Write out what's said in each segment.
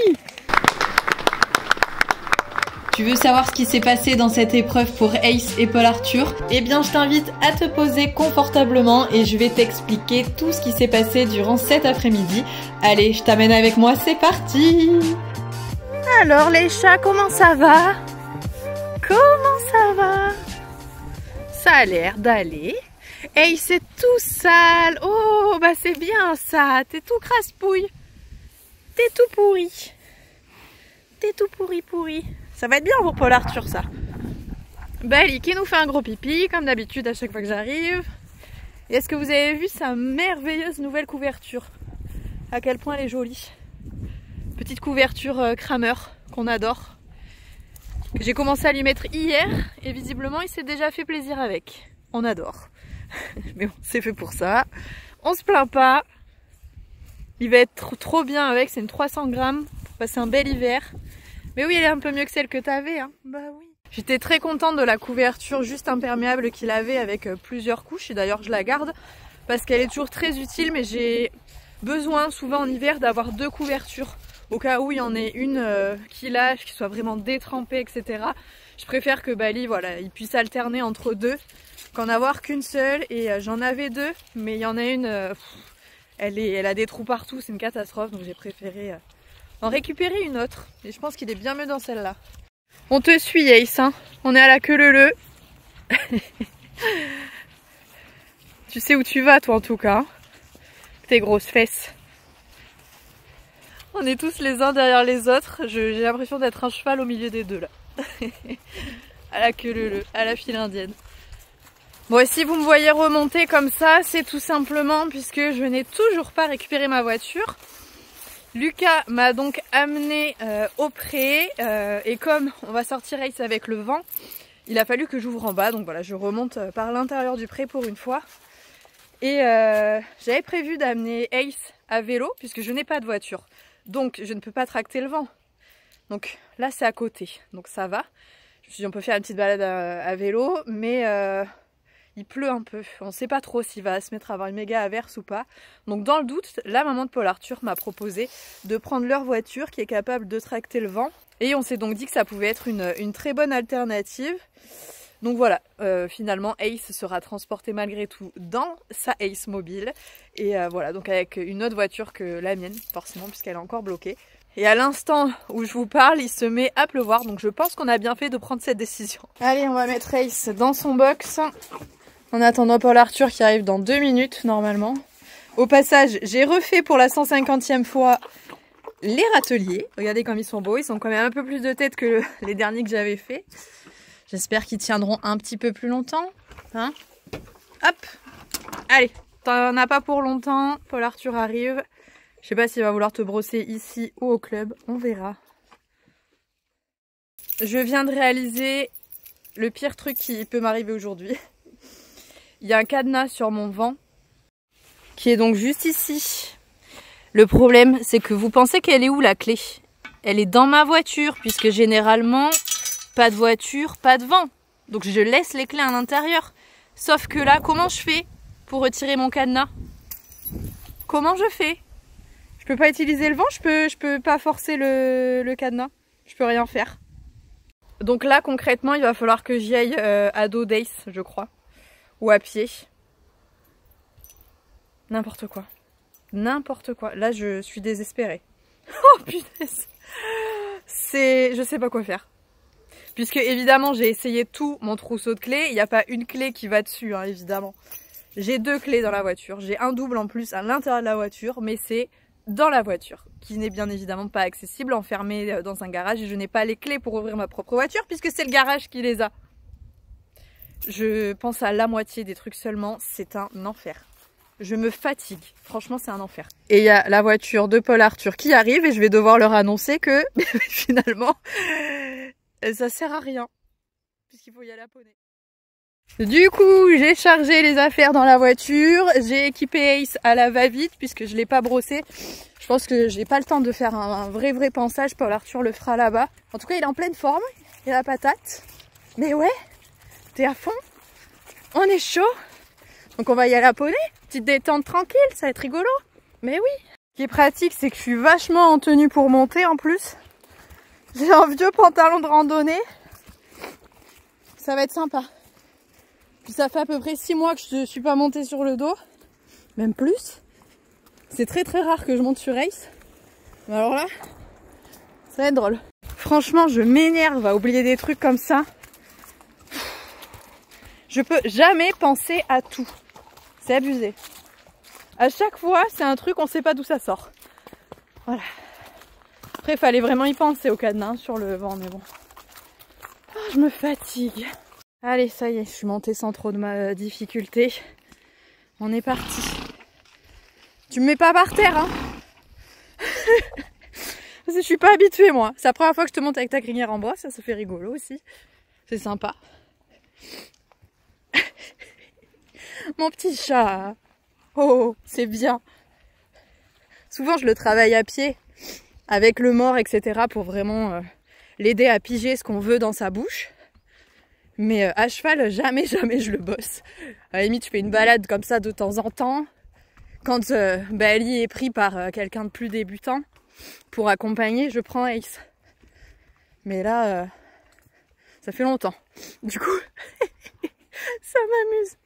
Oui! Tu veux savoir ce qui s'est passé dans cette épreuve pour Ace et Paul Arthur? Eh bien, je t'invite à te poser confortablement et je vais t'expliquer tout ce qui s'est passé durant cet après-midi. Allez, je t'amène avec moi, c'est parti! Alors les chats, comment ça va? Comment ça va? Ça a l'air d'aller. Ace c'est tout sale. Oh, bah c'est bien ça. T'es tout crasse-pouille. T'es tout pourri. T'es tout pourri. Ça va être bien pour Paul Arthur ça. Bali qui nous fait un gros pipi comme d'habitude à chaque fois que j'arrive. Et est-ce que vous avez vu sa merveilleuse nouvelle couverture? À quel point elle est jolie. Petite couverture Kramer qu'on adore. J'ai commencé à lui mettre hier et visiblement il s'est déjà fait plaisir avec. On adore. Mais bon, c'est fait pour ça. On se plaint pas. Il va être trop bien avec, c'est une 300 grammes pour passer un bel hiver. Mais oui, elle est un peu mieux que celle que t'avais, hein. Bah oui. J'étais très contente de la couverture juste imperméable qu'il avait avec plusieurs couches. Et d'ailleurs, je la garde parce qu'elle est toujours très utile. Mais j'ai besoin souvent en hiver d'avoir 2 couvertures. Au cas où il y en ait une qui lâche, qui soit vraiment détrempée, etc. Je préfère que Bali, voilà, il puisse alterner entre 2 qu'en avoir qu'une seule. Et j'en avais 2, mais il y en a une, elle a des trous partout, c'est une catastrophe. Donc j'ai préféré en récupérer une autre. Et je pense qu'il est bien mieux dans celle-là. On te suit, Ace, hein. On est à la queue leu. Tu sais où tu vas, toi, en tout cas. Tes grosses fesses. On est tous les uns derrière les autres. J'ai l'impression d'être un cheval au milieu des deux, là. À la queue leu, à la file indienne. Bon, et si vous me voyez remonter comme ça, c'est tout simplement puisque je n'ai toujours pas récupéré ma voiture. Lucas m'a donc amené au pré et comme on va sortir Ace avec le vent, il a fallu que j'ouvre en bas. Donc voilà, je remonte par l'intérieur du pré pour une fois. Et j'avais prévu d'amener Ace à vélo puisque je n'ai pas de voiture. Donc je ne peux pas tracter le vent. Donc là c'est à côté, donc ça va. Je me suis dit on peut faire une petite balade à vélo, mais il pleut un peu. On ne sait pas trop s'il va se mettre à avoir une méga averse ou pas. Donc dans le doute, la maman de Paul Arthur m'a proposé de prendre leur voiture qui est capable de tracter le vent. Et on s'est donc dit que ça pouvait être une très bonne alternative. Donc voilà, finalement Ace sera transporté malgré tout dans sa Ace mobile. Et voilà, donc avec une autre voiture que la mienne, forcément, puisqu'elle est encore bloquée. Et à l'instant où je vous parle, il se met à pleuvoir. Donc je pense qu'on a bien fait de prendre cette décision. Allez, on va mettre Ace dans son box. En attendant Paul Arthur qui arrive dans 2 minutes normalement. Au passage, j'ai refait pour la 150e fois les râteliers. Regardez comme ils sont beaux, ils sont quand même un peu plus de tête que les derniers que j'avais fait. J'espère qu'ils tiendront un petit peu plus longtemps. Hein? Hop! Allez, t'en as pas pour longtemps. Paul Arthur arrive. Je sais pas s'il va vouloir te brosser ici ou au club. On verra. Je viens de réaliser le pire truc qui peut m'arriver aujourd'hui. Il y a un cadenas sur mon vent qui est donc juste ici. Le problème, c'est que vous pensez qu'elle est où la clé? Elle est dans ma voiture, puisque généralement, pas de voiture, pas de vent. Donc je laisse les clés à l'intérieur. Sauf que là, comment je fais pour retirer mon cadenas? Comment je fais? Je peux pas utiliser le vent, je peux pas forcer le cadenas. Je peux rien faire. Donc là, concrètement, il va falloir que j'y aille à dos d'Ace, je crois. Ou à pied. N'importe quoi. N'importe quoi. Là, je suis désespérée. Oh punaise. Je sais pas quoi faire. Puisque évidemment, j'ai essayé tout mon trousseau de clés. Il n'y a pas une clé qui va dessus, hein, évidemment. J'ai 2 clés dans la voiture. J'ai un double en plus à l'intérieur de la voiture. Mais c'est dans la voiture. Qui n'est bien évidemment pas accessible, enfermée dans un garage. Et je n'ai pas les clés pour ouvrir ma propre voiture. Puisque c'est le garage qui les a. Je pense à la moitié des trucs seulement, c'est un enfer. Je me fatigue, franchement c'est un enfer. Et il y a la voiture de Paul Arthur qui arrive et je vais devoir leur annoncer que finalement ça sert à rien. Puisqu'il faut y aller à poney. Du coup j'ai chargé les affaires dans la voiture, j'ai équipé Ace à la va-vite puisque je ne l'ai pas brossé. Je pense que j'ai pas le temps de faire un vrai pansage, Paul Arthur le fera là-bas. En tout cas il est en pleine forme, il a la patate. Mais ouais, t'es à fond, on est chaud, donc on va y aller à poney, petite détente tranquille, ça va être rigolo. Mais oui, Ce qui est pratique, c'est que je suis vachement en tenue pour monter en plus. J'ai un vieux pantalon de randonnée. Ça va être sympa. Puis ça fait à peu près 6 mois que je ne suis pas montée sur le dos. Même plus. C'est très très rare que je monte sur Ace. Mais alors là, ça va être drôle. Franchement, je m'énerve à oublier des trucs comme ça. Je peux jamais penser à tout. C'est abusé. À chaque fois, c'est un truc, on sait pas d'où ça sort. Voilà. Après, il fallait vraiment y penser au cadenas sur le vent, mais bon. Oh, je me fatigue. Allez, ça y est, je suis montée sans trop de difficulté. On est parti. Tu me mets pas par terre, hein. Parce que je suis pas habituée, moi. C'est la première fois que je te monte avec ta crinière en bois, ça fait rigolo aussi. C'est sympa. Mon petit chat. Oh, c'est bien. Souvent, je le travaille à pied, avec le mors, etc. pour vraiment l'aider à piger ce qu'on veut dans sa bouche. Mais à cheval, jamais je le bosse. À la limite, je fais une balade comme ça de temps en temps. Quand Ali est pris par quelqu'un de plus débutant pour accompagner, je prends Ace. Mais là, ça fait longtemps. Du coup, ça m'amuse.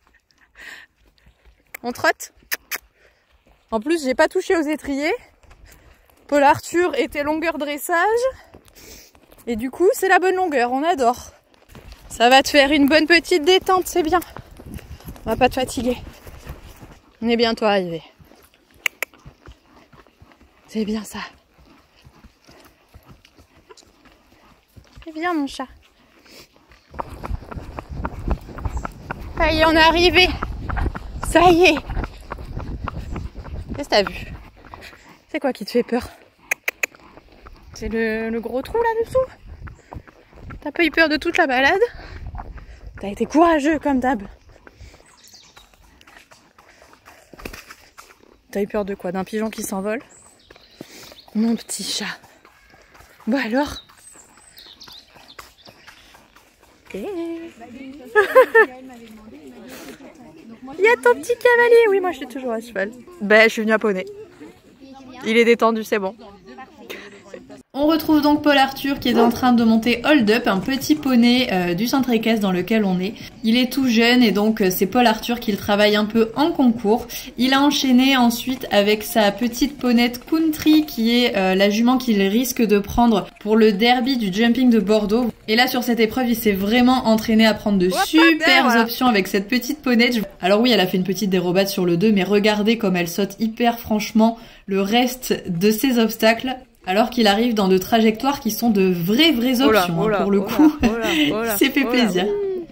On trotte. En plus, j'ai pas touché aux étriers. Paul Arthur était longueur dressage. Et du coup, c'est la bonne longueur, on adore. Ça va te faire une bonne petite détente, c'est bien. On va pas te fatiguer. On est bientôt arrivé. C'est bien ça. C'est bien mon chat. Ça y est, on est arrivé. Ça y est. Qu'est-ce que t'as vu? C'est quoi qui te fait peur? C'est le gros trou là-dessous? T'as pas eu peur de toute la balade? T'as été courageux comme d'hab. T'as eu peur de quoi? D'un pigeon qui s'envole? Mon petit chat. Bon alors? Il y a ton petit cavalier. Oui, moi je suis toujours à cheval. Ben, je suis venue à poney. Il est détendu, c'est bon. On retrouve donc Paul Arthur qui est en train de monter Hold Up, un petit poney du centre équestre dans lequel on est. Il est tout jeune et donc c'est Paul Arthur qui le travaille un peu en concours. Il a enchaîné ensuite avec sa petite ponette Country qui est la jument qu'il risque de prendre pour le derby du jumping de Bordeaux. Et là sur cette épreuve il s'est vraiment entraîné à prendre de super options avec cette petite ponette. Alors oui, elle a fait une petite dérobade sur le 2 mais regardez comme elle saute hyper franchement le reste de ces obstacles. Alors qu'il arrive dans de trajectoires qui sont de vraies options. Pour le coup, il s'est fait plaisir.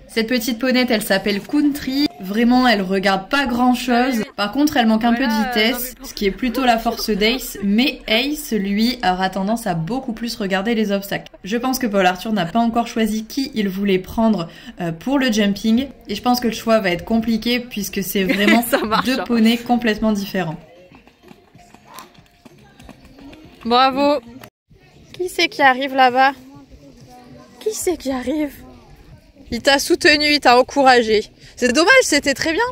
Cette petite ponette, elle s'appelle Country. Vraiment, elle regarde pas grand chose. Par contre, elle manque un peu de vitesse, ce qui est plutôt la force d'Ace. Mais Ace, lui, aura tendance à beaucoup plus regarder les obstacles. Je pense que Paul Arthur n'a pas encore choisi qui il voulait prendre pour le jumping. Et je pense que le choix va être compliqué puisque c'est vraiment deux poneys complètement différents. Bravo. Qui c'est qui arrive là-bas? Qui c'est qui arrive? Il t'a soutenu, il t'a encouragé. C'est dommage, c'était très bien.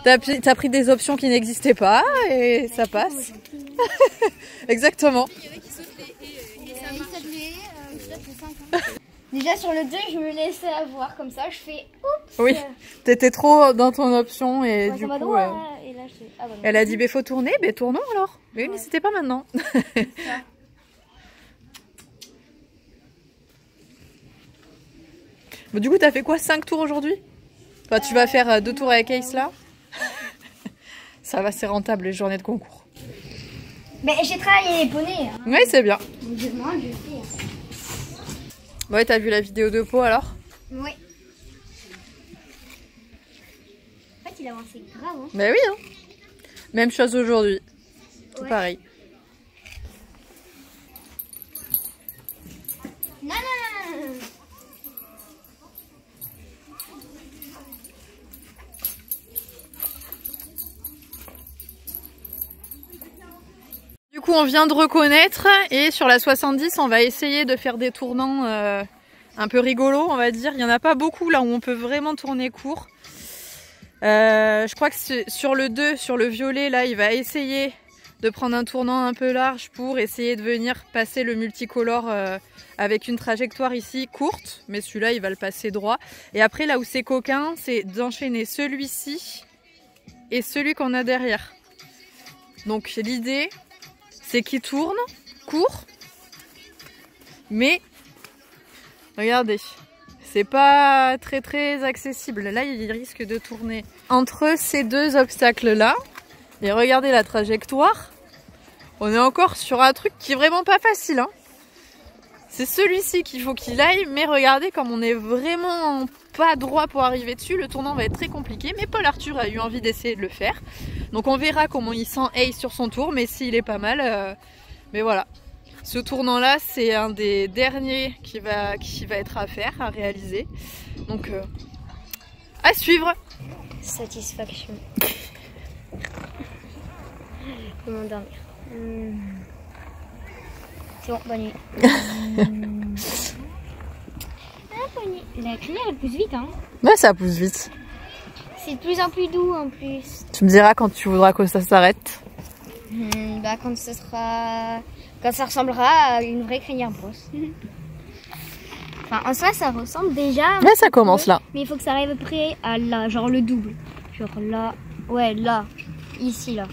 T'as pris des options qui n'existaient pas et ça passe. Exactement. Déjà sur le 2, je me laissais avoir comme ça, je fais oups. Oui, t'étais trop dans ton option et du coup... et là, je fais... ah, bah, elle a dit, faut tourner, tournons alors. Mais oui, mais c'était pas maintenant. Bon, du coup, t'as fait quoi, 5 tours aujourd'hui? Enfin, tu vas faire 2 tours avec Ace là. Ça va, c'est rentable les journées de concours. Mais j'ai travaillé les poneys. Hein. Oui, c'est bien. Moi, je fais. Ouais, t'as vu la vidéo de Pau alors? Oui. En fait, il a avancé grave. Hein. Mais oui, hein. Même chose aujourd'hui. Tout pareil. Non. Du coup, on vient de reconnaître et sur la 70, on va essayer de faire des tournants un peu rigolos, on va dire. Il n'y en a pas beaucoup là où on peut vraiment tourner court. Je crois que sur le 2, sur le violet, là, il va essayer de prendre un tournant un peu large pour essayer de venir passer le multicolore avec une trajectoire ici courte, mais celui-là il va le passer droit. Et après là où c'est coquin, c'est d'enchaîner celui-ci et celui qu'on a derrière. Donc l'idée c'est qu'il tourne court, mais regardez, c'est pas très accessible. Là il risque de tourner entre ces deux obstacles là. Et regardez la trajectoire. On est encore sur un truc qui est vraiment pas facile, hein. C'est celui-ci qu'il faut qu'il aille, mais regardez comme on est vraiment pas droit pour arriver dessus, le tournant va être très compliqué, mais Paul Arthur a eu envie d'essayer de le faire. Donc on verra comment il sent Ace sur son tour, mais s'il est pas mal, mais voilà. Ce tournant là, c'est un des derniers qui va être à faire, à réaliser. Donc à suivre. Satisfaction. Comment dormir? C'est bon, bonne nuit. Bonne nuit. La crinière elle pousse vite, hein. Ouais, ça pousse vite. C'est de plus en plus doux en plus. Tu me diras quand tu voudras que ça s'arrête. Bah quand ça ressemblera à une vraie crinière brosse. Enfin en soi ça ressemble déjà. Mais ça commence là. Mais il faut que ça arrive à peu près à là, genre le double. Genre là, ouais là, ici là.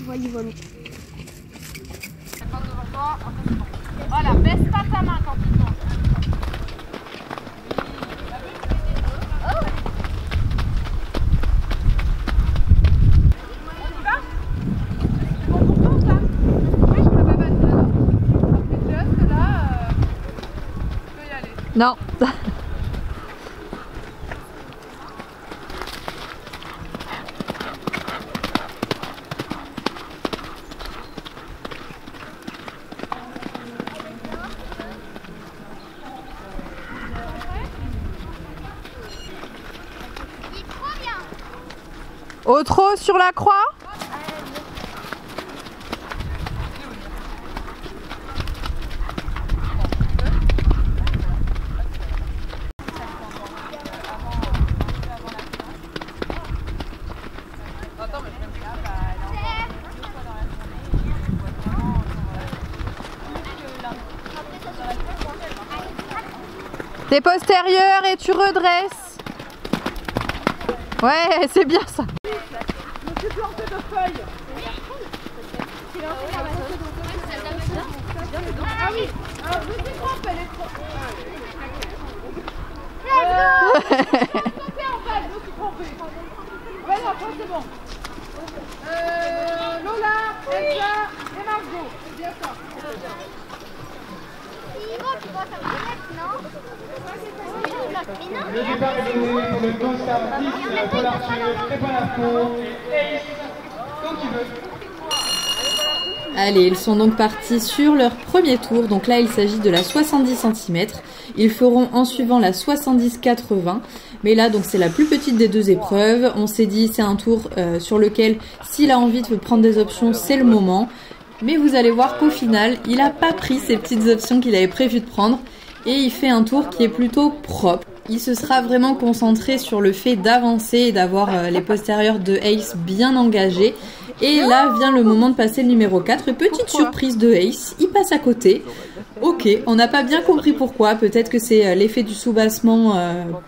Voilà. Voilà, baisse pas ta main quand tu tournes. Non. Au trot sur la croix. T'es postérieur et tu redresses. Ouais, c'est bien ça. Je me suis planté de feuilles. Ah oui, alors je me suis trompée, elle est trop. En fait, je me suis trompée. Ouais, non, après c'est bon. Lola, Elsa et Margot, c'est bien ça. Le départ est donné pour le 12 10, Paul Arthur, prépare la cour, et Ace, quand tu veux. Allez, ils sont donc partis sur leur premier tour. Donc là, il s'agit de la 70 cm. Ils feront en suivant la 70-80. Mais là, donc c'est la plus petite des deux épreuves. On s'est dit, c'est un tour sur lequel, s'il a envie de prendre des options, c'est le moment. Mais vous allez voir qu'au final, il n'a pas pris ces petites options qu'il avait prévu de prendre. Et il fait un tour qui est plutôt propre. Il se sera vraiment concentré sur le fait d'avancer et d'avoir les postérieurs de Ace bien engagés. Et là vient le moment de passer le numéro 4. Et petite surprise de Ace, il passe à côté. Ok, on n'a pas bien compris pourquoi. Peut-être que c'est l'effet du soubassement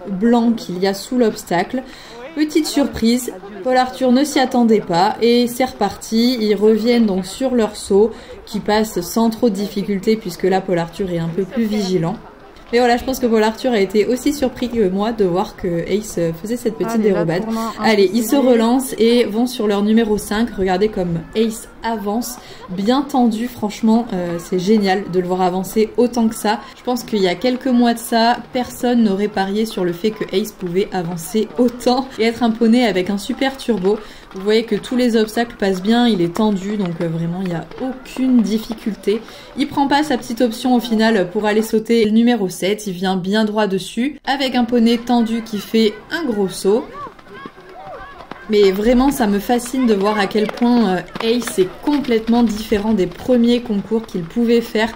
blanc qu'il y a sous l'obstacle. Petite surprise, Paul Arthur ne s'y attendait pas et c'est reparti. Ils reviennent donc sur leur saut qui passe sans trop de difficulté puisque là Paul Arthur est un peu plus vigilant. Mais voilà, je pense que Paul Arthur a été aussi surpris que moi de voir que Ace faisait cette petite dérobade. Allez, ils se relancent et vont sur leur numéro 5. Regardez comme Ace avance, bien tendu. Franchement, c'est génial de le voir avancer autant que ça. Je pense qu'il y a quelques mois de ça, personne n'aurait parié sur le fait que Ace pouvait avancer autant et être un poney avec un super turbo. Vous voyez que tous les obstacles passent bien, il est tendu, donc vraiment il n'y a aucune difficulté. Il prend pas sa petite option au final pour aller sauter le numéro 7, il vient bien droit dessus, avec un poney tendu qui fait un gros saut. Mais vraiment ça me fascine de voir à quel point Ace est complètement différent des premiers concours qu'il pouvait faire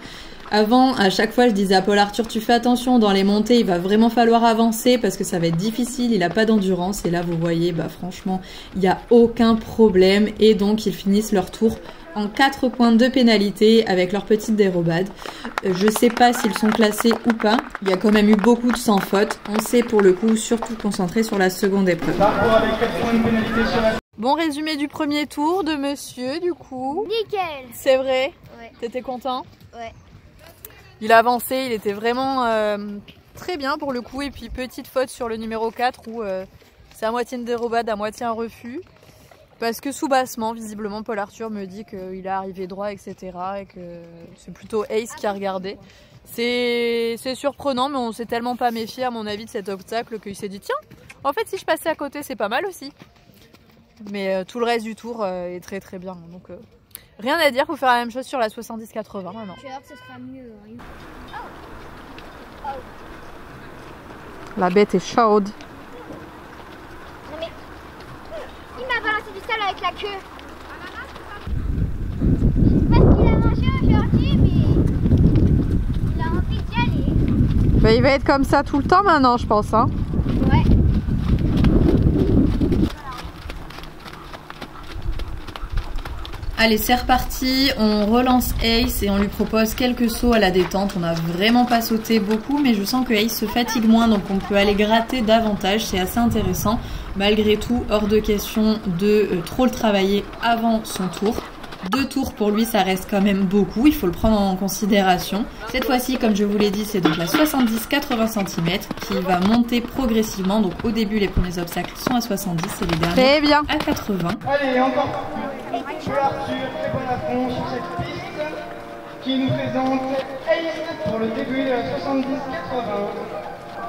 Avant, à chaque fois, je disais à Paul Arthur, tu fais attention dans les montées, il va vraiment falloir avancer parce que ça va être difficile, il a pas d'endurance. Et là, vous voyez, bah franchement, il n'y a aucun problème. Et donc, ils finissent leur tour en 4 points de pénalité avec leur petite dérobade. Je sais pas s'ils sont classés ou pas. Il y a quand même eu beaucoup de sans faute. On s'est pour le coup surtout concentré sur la seconde épreuve. Bon résumé du premier tour de monsieur du coup. Nickel. C'est vrai? Ouais. T'étais content? Ouais. Il a avancé, il était vraiment très bien pour le coup. Et puis petite faute sur le numéro 4 où c'est à moitié une dérobade, à moitié un refus. Parce que sous-bassement, visiblement, Paul Arthur me dit qu'il est arrivé droit, etc. Et que c'est plutôt Ace qui a regardé. C'est surprenant, mais on s'est tellement pas méfié, à mon avis, de cet obstacle qu'il s'est dit tiens, en fait, si je passais à côté, c'est pas mal aussi. Mais tout le reste du tour est très très bien. Donc rien à dire, il faut faire la même chose sur la 70-80 maintenant. Tu vas voir que ce sera mieux. La bête est chaude. Non mais... Il m'a balancé du sel avec la queue. Je sais pas ce qu'il a mangé aujourd'hui, mais... Il a envie d'y aller. Bah, il va être comme ça tout le temps maintenant, je pense. Hein. Ouais. Allez, c'est reparti, on relance Ace et on lui propose quelques sauts à la détente. On n'a vraiment pas sauté beaucoup, mais je sens que Ace se fatigue moins, donc on peut aller gratter davantage, c'est assez intéressant. Malgré tout, hors de question de trop le travailler avant son tour. 2 tours pour lui, ça reste quand même beaucoup, il faut le prendre en considération. Cette fois-ci, comme je vous l'ai dit, c'est donc la 70-80 cm qui va monter progressivement. Donc au début, les premiers obstacles sont à 70 et les derniers à 80. Allez, encore Paul Arthur, très bon affront sur cette piste qui nous présente Ace pour le début de la 70-80.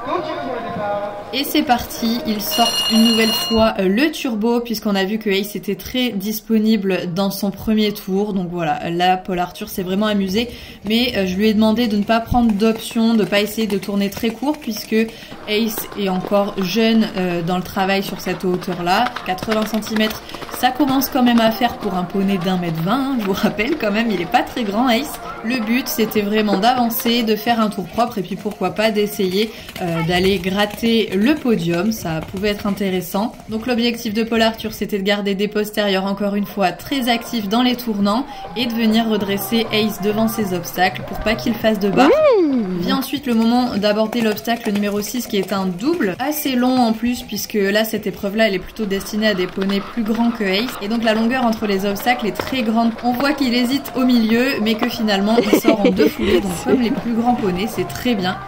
Quand tu veux pour le départ. Et c'est parti, ils sortent une nouvelle fois le turbo puisqu'on a vu que Ace était très disponible dans son premier tour. Donc voilà, là Paul Arthur s'est vraiment amusé, mais je lui ai demandé de ne pas prendre d'option, de ne pas essayer de tourner très court puisque Ace est encore jeune dans le travail sur cette hauteur là. 80 cm, ça commence quand même à faire pour un poney d'1,20 m, hein, je vous rappelle quand même, il est pas très grand Ace. Le but c'était vraiment d'avancer, de faire un tour propre et puis pourquoi pas d'essayer d'aller gratter le podium, ça pouvait être intéressant. Donc l'objectif de Paul Arthur c'était de garder des postérieurs encore une fois très actifs dans les tournants et de venir redresser Ace devant ses obstacles pour pas qu'il fasse de bas. Vient ensuite le moment d'aborder l'obstacle numéro 6 qui est un double, assez long en plus puisque là cette épreuve là elle est plutôt destinée à des poneys plus grands que Ace et donc la longueur entre les obstacles est très grande. On voit qu'il hésite au milieu mais que finalement il sort en 2 foulées, donc comme les plus grands poneys, c'est très bien.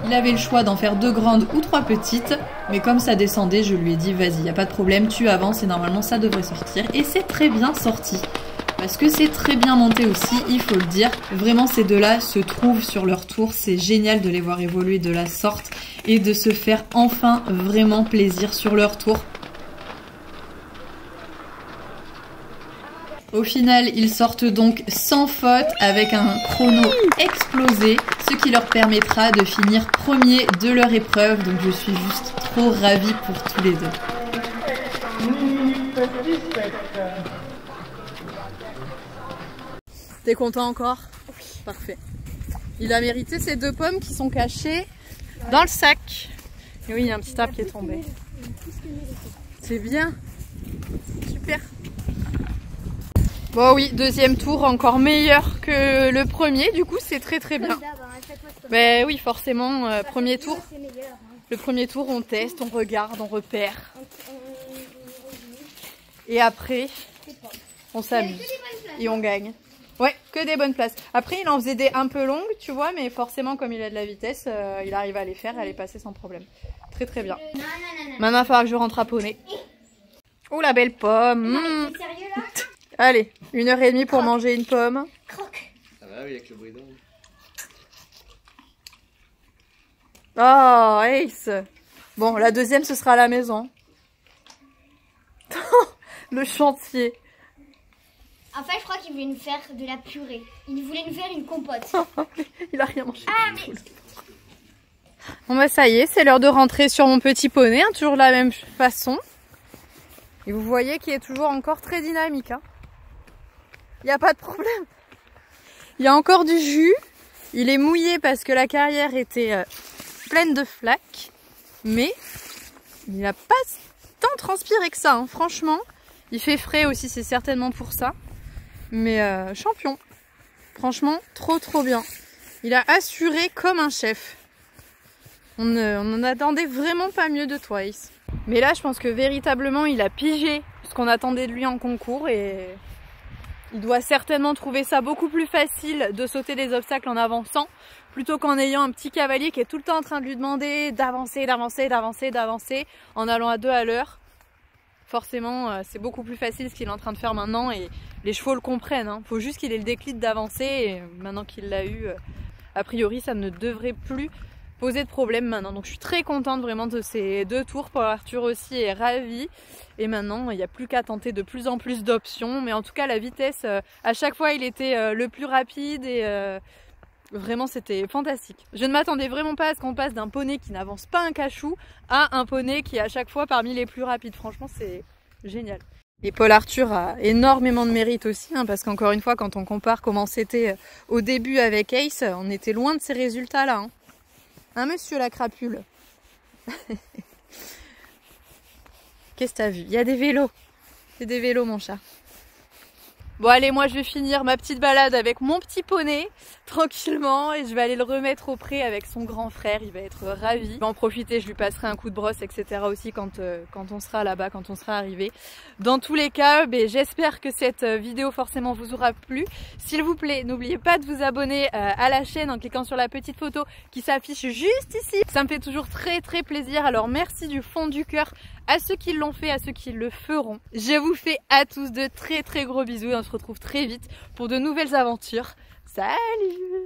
Il avait le choix d'en faire 2 grandes ou 3 petites, mais comme ça descendait, je lui ai dit vas-y, y a pas de problème, tu avances et normalement ça devrait sortir. Et c'est très bien sorti, parce que c'est très bien monté aussi, il faut le dire. Vraiment ces deux-là se trouvent sur leur tour, c'est génial de les voir évoluer de la sorte et de se faire enfin vraiment plaisir sur leur tour. Au final, ils sortent donc sans faute avec un chrono explosé, ce qui leur permettra de finir premier de leur épreuve. Donc je suis juste trop ravie pour tous les deux. 1 minute 17. T'es content encore? Oui. Parfait. Il a mérité ces 2 pommes qui sont cachées dans le sac. Et oui, il y a un petit arbre qui est tombé. C'est bien. Super. Bon oui, deuxième tour encore meilleur que le premier, du coup c'est très très bien. Mais oui, forcément, premier tour. Le premier tour on teste, on regarde, on repère. Et après, on s'amuse et on gagne. Ouais, que des bonnes places. Après il en faisait des un peu longues, tu vois, mais forcément comme il a de la vitesse, il arrive à les faire et à les passer sans problème. Très très bien. Maintenant il va falloir que je rentre à poney. Oh la belle pomme. Allez, 1h30 pour manger une pomme. Croque. Ah bah oui, avec le bruit d'eau. Oh, Ace. Bon, la deuxième, ce sera à la maison. Le chantier. En fait, je crois qu'il voulait nous faire de la purée. Il voulait nous faire une compote. Il a rien mangé. Ah, mais... Bon bah ça y est, c'est l'heure de rentrer sur mon petit poney, hein, toujours de la même façon. Et vous voyez qu'il est toujours encore très dynamique. Hein. Il n'y a pas de problème. Il y a encore du jus. Il est mouillé parce que la carrière était pleine de flaques, mais il n'a pas tant transpiré que ça, hein. Franchement. Il fait frais aussi, c'est certainement pour ça. Mais champion. Franchement, trop bien. Il a assuré comme un chef. On n'en attendait vraiment pas mieux de toi, Ace. Mais là, je pense que véritablement, il a pigé ce qu'on attendait de lui en concours et il doit certainement trouver ça beaucoup plus facile de sauter les obstacles en avançant plutôt qu'en ayant un petit cavalier qui est tout le temps en train de lui demander d'avancer en allant à 2 à l'heure. Forcément, c'est beaucoup plus facile ce qu'il est en train de faire maintenant et les chevaux le comprennent. Hein. Faut juste qu'il ait le déclic d'avancer et maintenant qu'il l'a eu, a priori, ça ne devrait plus poser de problème maintenant. Donc je suis très contente vraiment de ces 2 tours. Paul Arthur aussi est ravi. Et maintenant, il n'y a plus qu'à tenter de plus en plus d'options. Mais en tout cas, la vitesse, à chaque fois, il était le plus rapide et vraiment, c'était fantastique. Je ne m'attendais vraiment pas à ce qu'on passe d'un poney qui n'avance pas un cachou à un poney qui est à chaque fois parmi les plus rapides. Franchement, c'est génial. Et Paul Arthur a énormément de mérite aussi, hein, parce qu'encore une fois, quand on compare comment c'était au début avec Ace, on était loin de ces résultats-là. Hein. Hein, monsieur la crapule? Qu'est-ce que t'as vu? Il y a des vélos. C'est des vélos, mon chat. Bon allez, moi je vais finir ma petite balade avec mon petit poney tranquillement et je vais aller le remettre au pré avec son grand frère, il va être ravi. Je vais en profiter, je lui passerai un coup de brosse, etc. aussi quand on sera là-bas, quand on sera arrivé. Dans tous les cas, j'espère que cette vidéo forcément vous aura plu. S'il vous plaît, n'oubliez pas de vous abonner à la chaîne en cliquant sur la petite photo qui s'affiche juste ici. Ça me fait toujours très plaisir, alors merci du fond du cœur à ceux qui l'ont fait, à ceux qui le feront. Je vous fais à tous de très gros bisous et on se retrouve très vite pour de nouvelles aventures. Salut!